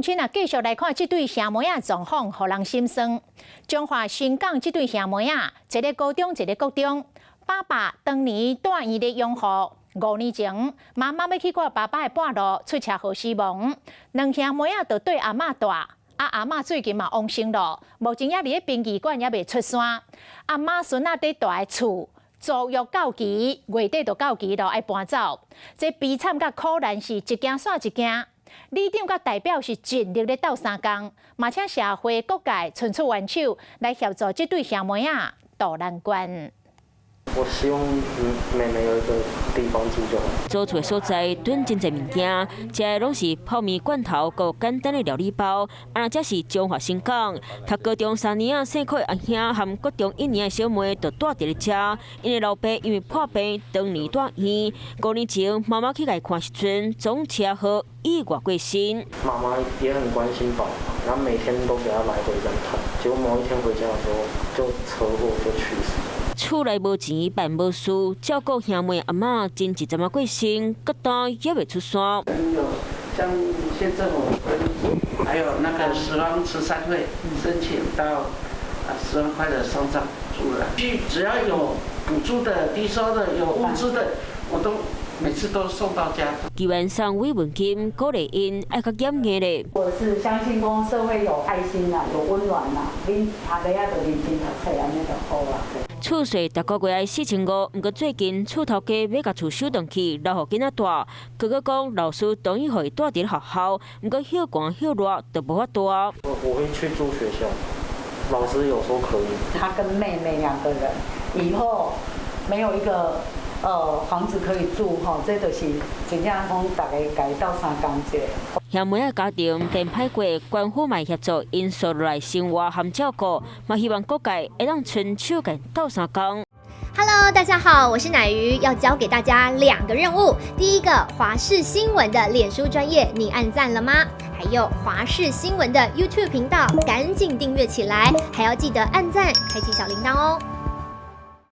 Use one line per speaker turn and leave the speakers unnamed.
乡亲啊，继续来看这对兄妹仔状况，互人心酸。中华新港这对兄妹仔，一个高中，一个国中。爸爸当年住院的养护，5年前，妈妈要去过爸爸的半路，出车祸死亡。两兄妹仔就对阿嬷住，阿嬷最近嘛往生了，目前也伫咧殡仪馆也未出山。阿嬷孙仔伫住的厝。租约到期，月底就到期了，爱搬走。这悲惨甲苦难是一件煞一件。里长甲代表是尽力咧斗相共，嘛请社会各界伸出援手来协助这对兄妹仔渡难关。
我希望妹妹有一个地方住就好。
租厝的所在囤真侪物件，食的拢是泡面、罐头，佮简单的料理包。啊，这是中华新港，读高中3年啊，生课的阿兄和国中1年的小妹，就住伫咧遮。因的老爸因为破病，当年住院。5年前，妈妈去来看时阵，总车祸意外过身。
妈妈也很关心爸爸，然后每天都给他来回这样看。结果某一天回家的时候，就车祸就去世。
厝内无钱，办无事，照顾兄妹阿嬷真一阵仔过身，各单也未出山。
有像县政府还有那个死亡慈善会申请到10万块的丧葬助人，只要有补助的、低收的、有物资的，我都每次都送到家。
基本上慰问金鼓励因爱较严格咧。
我是相信讲社会有爱心啦，有温暖啦，恁大家也就认真读册安尼就好啦。
厝税逐个月4500，不过最近厝头家要甲厝收回去，留互囡仔住。哥讲老师同意互伊住伫学校，不过休寒休热就无法住。
我会去住学校，老师有说可以。
他跟妹妹2个人以后没有一个房子可以住吼，这就是真正讲大家家斗相共者。
兄妹仔家庭电歹过，官府嘛协助因所来生活和照顾，嘛希望各界会当伸手甲斗相共。
Hello， 大家好，我是乃瑜，要教给大家2个任务。第一个，华视新闻的脸书专页，你按赞了吗？还有华视新闻的 YouTube 频道，赶紧订阅起来，还要记得按赞，开启小铃铛哦。